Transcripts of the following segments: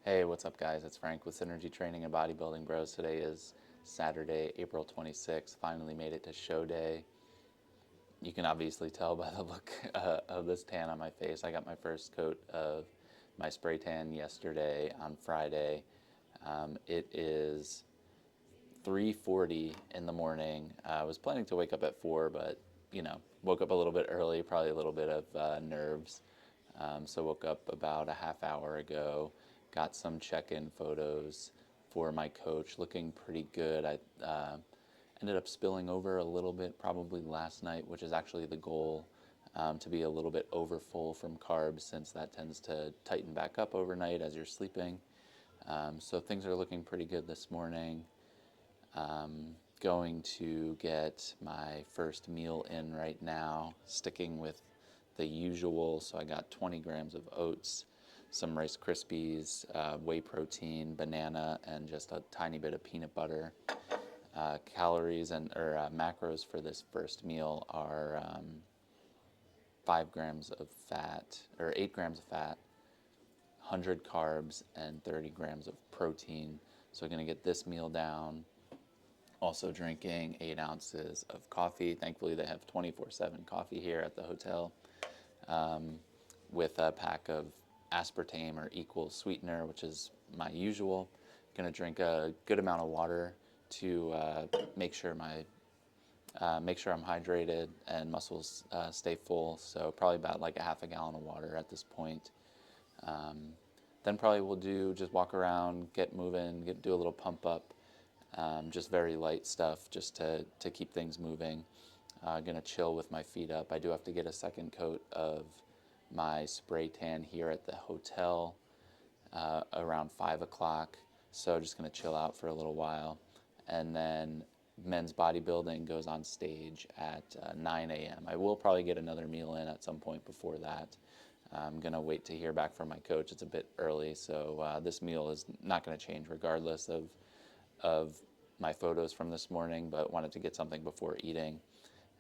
Hey, what's up, guys? It's Frank with Synergy Training and Bodybuilding Bros. Today is Saturday, April 26th. Finally made it to show day. You can obviously tell by the look of this tan on my face. I got my first coat of my spray tan yesterday on Friday. It is 3:40 in the morning. I was planning to wake up at 4, but woke up a little bit early, probably a little bit of nerves. So woke up about a half hour ago, got some check-in photos for my coach, looking pretty good. I ended up spilling over a little bit probably last night, which is actually the goal, to be a little bit over full from carbs, since that tends to tighten back up overnight as you're sleeping. So things are looking pretty good this morning. Going to get my first meal in right now, sticking with the usual. So I got 20 grams of oats, some Rice Krispies, whey protein, banana, and just a tiny bit of peanut butter. Calories or macros for this first meal are 5 grams of fat, or 8 grams of fat, 100 carbs, and 30 grams of protein. So I'm going to get this meal down. Also drinking 8 ounces of coffee. Thankfully, they have 24/7 coffee here at the hotel, with a pack of aspartame or equal sweetener, which is my usual. Going to drink a good amount of water to make sure I'm hydrated and muscles stay full. So probably about like a half a gallon of water at this point. Then probably we'll just walk around, get moving, do a little pump up. Just very light stuff, just to keep things moving. Gonna chill with my feet up. I do have to get a second coat of my spray tan here at the hotel around 5 o'clock. So just gonna chill out for a little while. And then men's bodybuilding goes on stage at 9 a.m. I will probably get another meal in at some point before that. I'm going to wait to hear back from my coach. It's a bit early, so this meal is not going to change regardless of my photos from this morning, but wanted to get something before eating.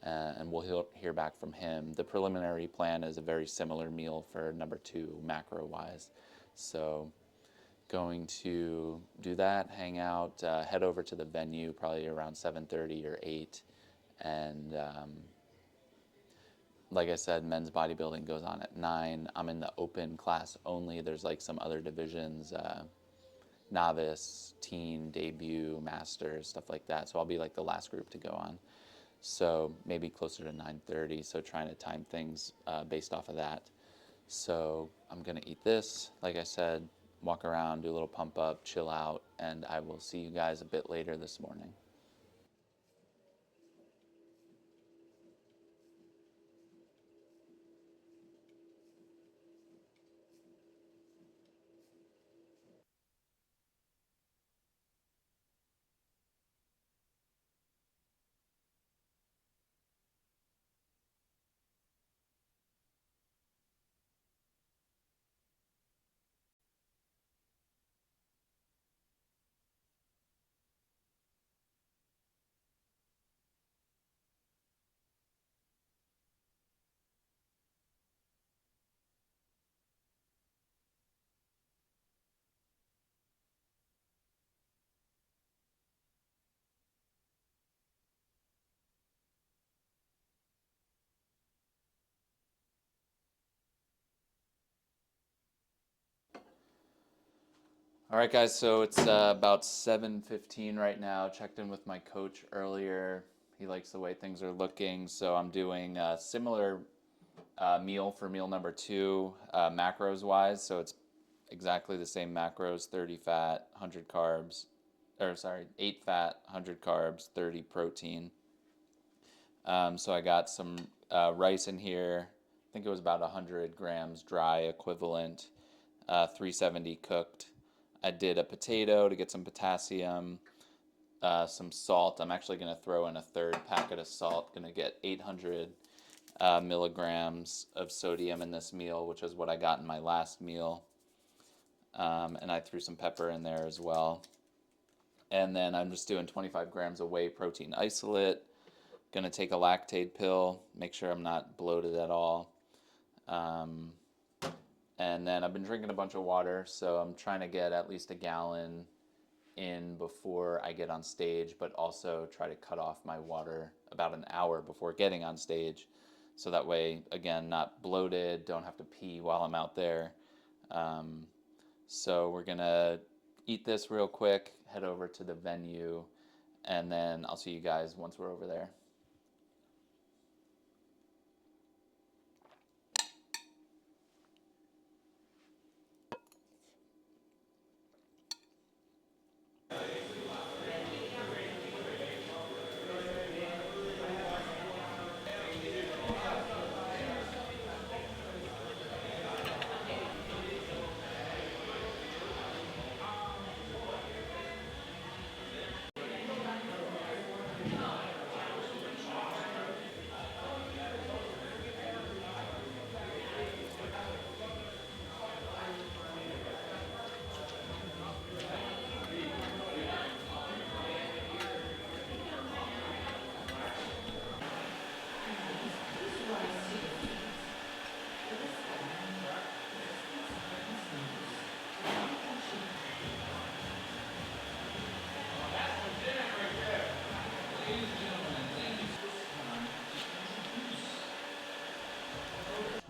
And we'll hear back from him. The preliminary plan is a very similar meal for number 2, macro-wise. So going to do that, hang out, head over to the venue probably around 7:30 or 8. And like I said, men's bodybuilding goes on at 9. I'm in the open class only. There's like some other divisions, novice, teen, debut, masters, stuff like that. So I'll be like the last group to go on. So maybe closer to 9:30. So trying to time things based off of that. So I'm going to eat this, like I said, walk around, do a little pump up, chill out, and I will see you guys a bit later this morning. All right, guys, so it's about 7:15 right now. Checked in with my coach earlier. He likes the way things are looking, so I'm doing a similar meal for meal number 2, macros wise. So it's exactly the same macros: 30 fat, 100 carbs, or sorry, 8 fat, 100 carbs, 30 protein. So I got some rice in here. I think it was about 100 grams dry equivalent, 370 cooked. I did a potato to get some potassium, some salt. I'm actually going to throw in a third packet of salt. Going to get 800 milligrams of sodium in this meal, which is what I got in my last meal. And I threw some pepper in there as well. And then I'm just doing 25 grams of whey protein isolate. Going to take a lactate pill, make sure I'm not bloated at all. And then I've been drinking a bunch of water, so I'm trying to get at least a gallon in before I get on stage, but also try to cut off my water about an hour before getting on stage. So that way, again, not bloated, don't have to pee while I'm out there. So we're gonna eat this real quick, head over to the venue, and then I'll see you guys once we're over there.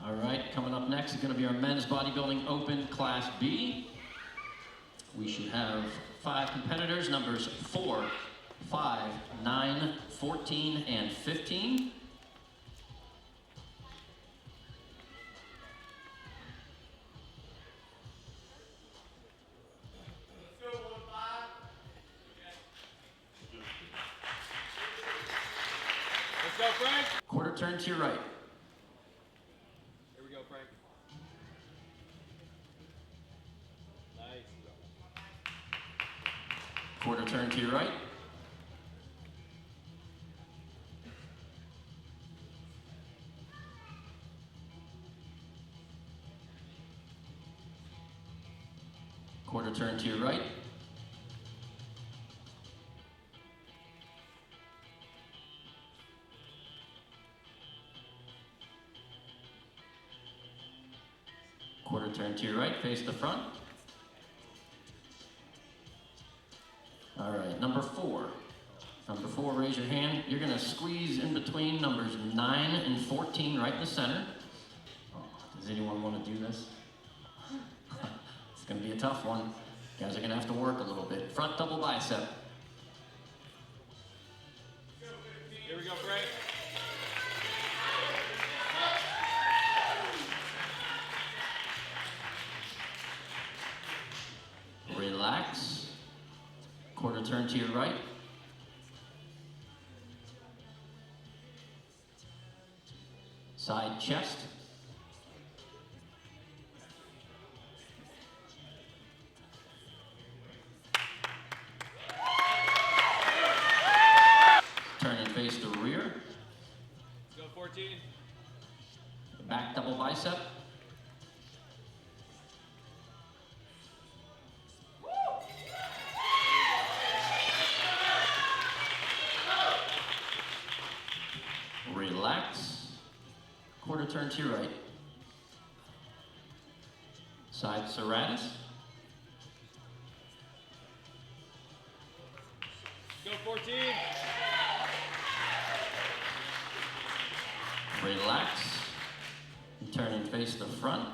All right, coming up next is going to be our men's bodybuilding open class B. We should have 5 competitors, numbers 4, 5, 9, 14, and 15. Let's go, Frank. Quarter turn to your right. Here we go, Frank. Nice. Quarter turn to your right. Quarter turn to your right. Quarter turn to your right, face the front. All right, number 4. Number 4, raise your hand. You're gonna squeeze in between numbers 9 and 14 right in the center. Oh, does anyone want to do this? It's gonna be a tough one. You guys are gonna have to work a little bit. Front double bicep. Here we go, Frank. Relax. Quarter turn to your right. Side chest. Turn and face the rear. Let's go, 14. Back double bicep. Relax. Quarter turn to your right. Side serratus. Go, 14. Relax. And turn and face the front.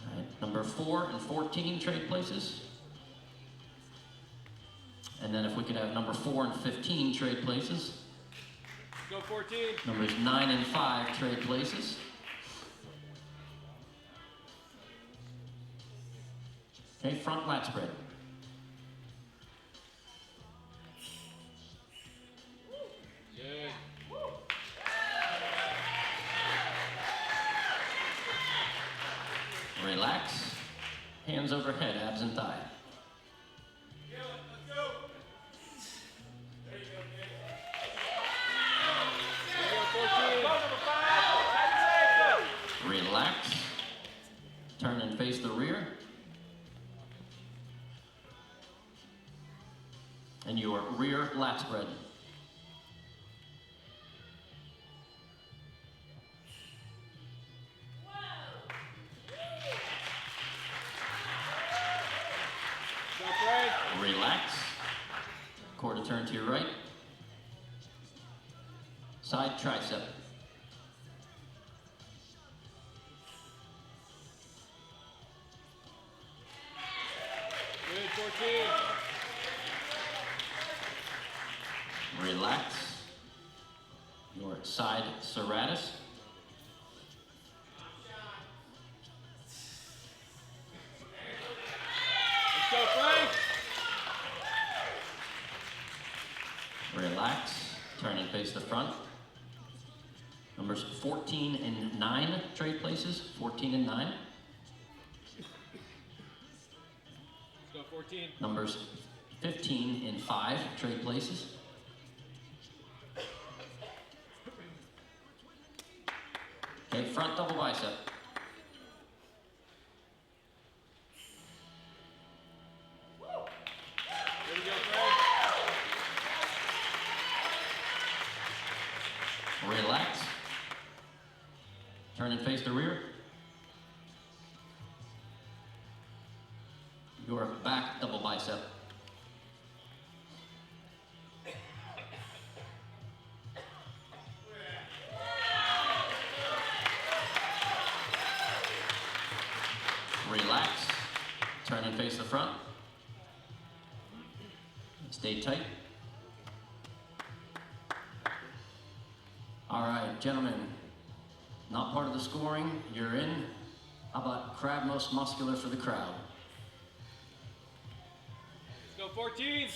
All right. Number 4 and 14 trade places. And then if we could have number 4 and 15 trade places. Go, 14. Numbers 9 and 5 trade places. Okay, front lat spread. Good. Relax. Hands overhead, abs and thigh. Let's go. There you go, Jake. Here we go, 14. Relax. Turn and face the rear. And your rear lat spread. Relax. Quarter turn to your right. Side tricep. Good, 14. Relax. Your side serratus. Let's go, Frank. Relax. Turn and face the front. Numbers 14 and 9 trade places. 14 and 9. Let's go, 14. Numbers 15 and 5 trade places. Okay, front double bicep. Here we go, Frank. Relax. Turn and face the rear. Your back double bicep. Relax. Turn and face the front. Stay tight. All right, gentlemen, not part of the scoring, you're in. How about crab most muscular for the crowd? Let's go, 14.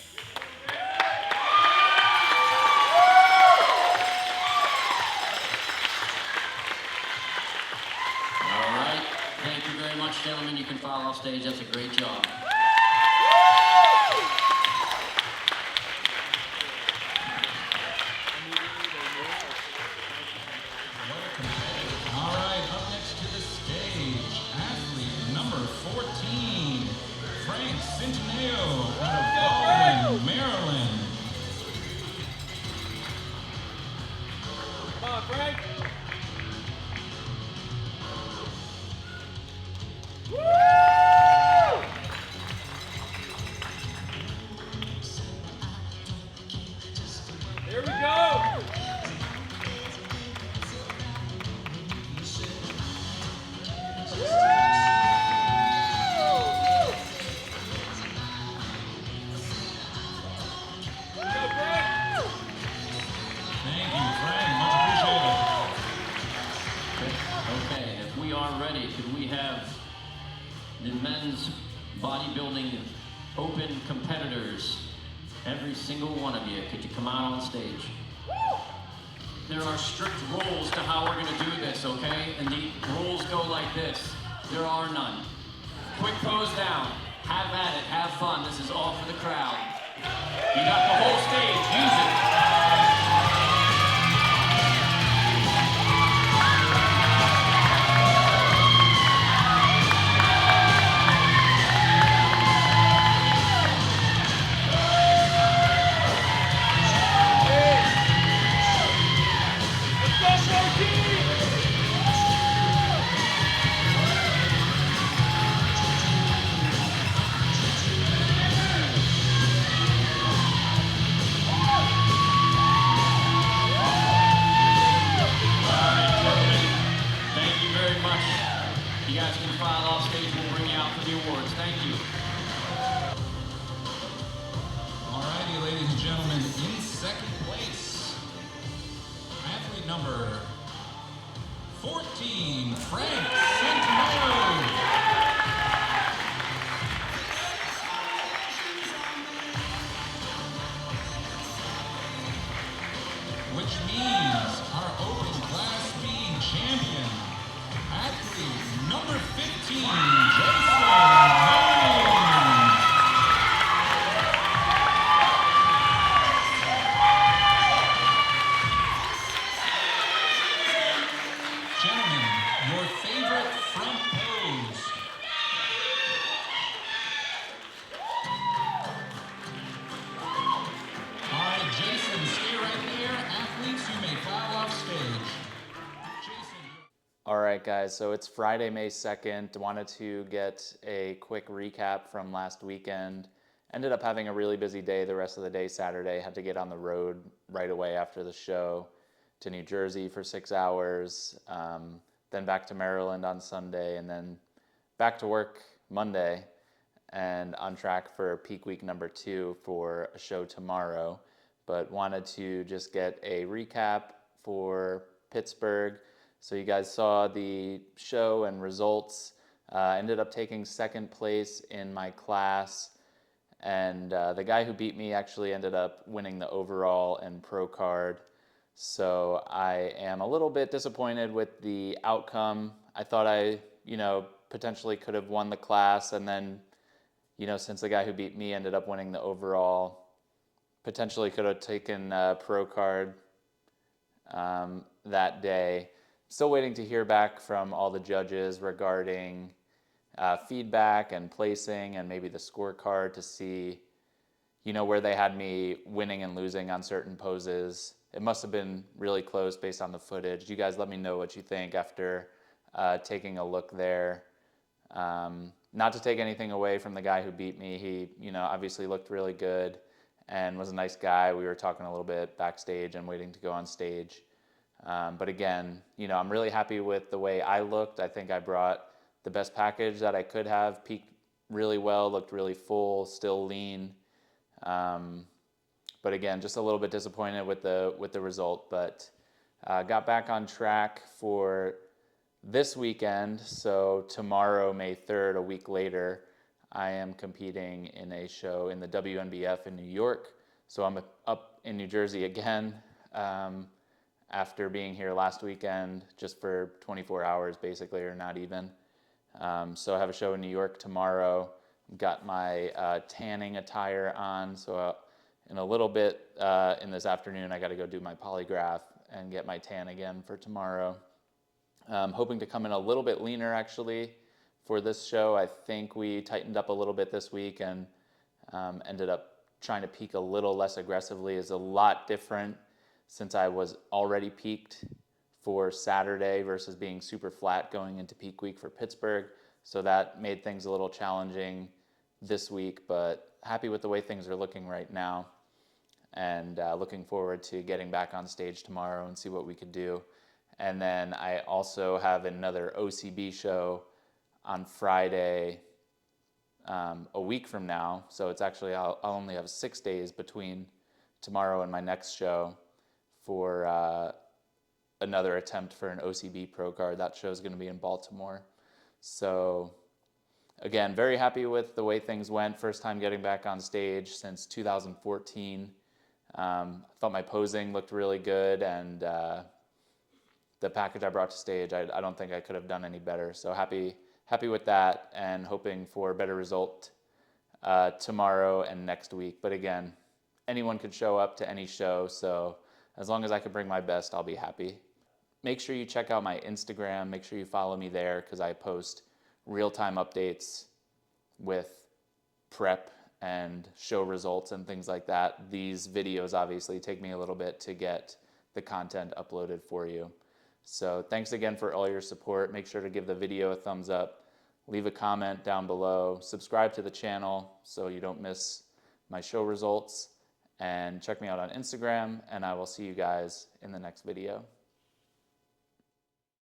All right, thank you very much, gentlemen. You can file off stage, that's a great job. All right, up next to the stage, athlete number 14, Frank Centineo out of Baldwin, Maryland. Come on, Frank. Here we go. Go, Frank. Thank you, Frank. Much appreciated. Okay, if we are ready, could we have the men's bodybuilding open competitors, every single one of you, could you come out on stage? There are strict rules to how we're gonna do this, okay? And the rules go like this. There are none. Quick pose down. Have at it, have fun. This is all for the crowd. You got the whole stage, use it. Let's go, 14. Thank you very much. You guys can file off stage. We'll bring you out for the awards. Thank you. All righty, ladies and gentlemen, in second place, athlete number 14, Frank Centineo. Which means our open class B champion, athlete number 15, Jason Manning. Gentlemen, your favorite front pose. All right, Jason, stay right there. Athletes, you may file off stage. Jason. All right, guys, so it's Friday, May 2nd. Wanted to get a quick recap from last weekend ended up having a really busy day the rest of the day Saturday. Had to get on the road right away after the show to New Jersey for 6 hours, then back to Maryland on Sunday, and then back to work Monday, and on track for peak week number 2 for a show tomorrow. But wanted to just get a recap for Pittsburgh. So you guys saw the show and results. Ended up taking second place in my class, and the guy who beat me actually ended up winning the overall and pro card. So I am a little bit disappointed with the outcome. I thought I, potentially could have won the class, and then, since the guy who beat me ended up winning the overall, potentially could have taken a pro card that day. Still waiting to hear back from all the judges regarding feedback and placing and maybe the scorecard to see, where they had me winning and losing on certain poses. It must have been really close based on the footage. You guys let me know what you think after taking a look there. Not to take anything away from the guy who beat me. He, obviously looked really good and was a nice guy. We were talking a little bit backstage and waiting to go on stage. But again, I'm really happy with the way I looked. I think I brought the best package that I could have, peaked really well, looked really full, still lean. But again, just a little bit disappointed with the result, but got back on track for this weekend. So tomorrow, May 3rd, a week later, I am competing in a show in the WNBF in New York. So I'm up in New Jersey again after being here last weekend just for 24 hours basically, or not even. So I have a show in New York tomorrow. Got my tanning attire on, so in a little bit in this afternoon I got to go do my polygraph and get my tan again for tomorrow. Hoping to come in a little bit leaner actually for this show. I think we tightened up a little bit this week and ended up trying to peak a little less aggressively. Is a lot different since I was already peaked for Saturday versus being super flat going into peak week for Pittsburgh. So that made things a little challenging this week, but happy with the way things are looking right now, and looking forward to getting back on stage tomorrow and see what we could do. And then I also have another OCB show on Friday a week from now. So it's actually, I'll only have 6 days between tomorrow and my next show for another attempt for an OCB pro card. That show is going to be in Baltimore. So again, very happy with the way things went. First time getting back on stage since 2014. I thought my posing looked really good, and the package I brought to stage, I don't think I could have done any better. So happy with that, and hoping for a better result tomorrow and next week. But again, anyone could show up to any show, so as long as I can bring my best, I'll be happy. Make sure you check out my Instagram. Make sure you follow me there, because I post real-time updates with prep and show results and things like that. These videos obviously take me a little bit to get the content uploaded for you. So thanks again for all your support. Make sure to give the video a thumbs up, leave a comment down below, subscribe to the channel so you don't miss my show results, and check me out on Instagram, and I will see you guys in the next video.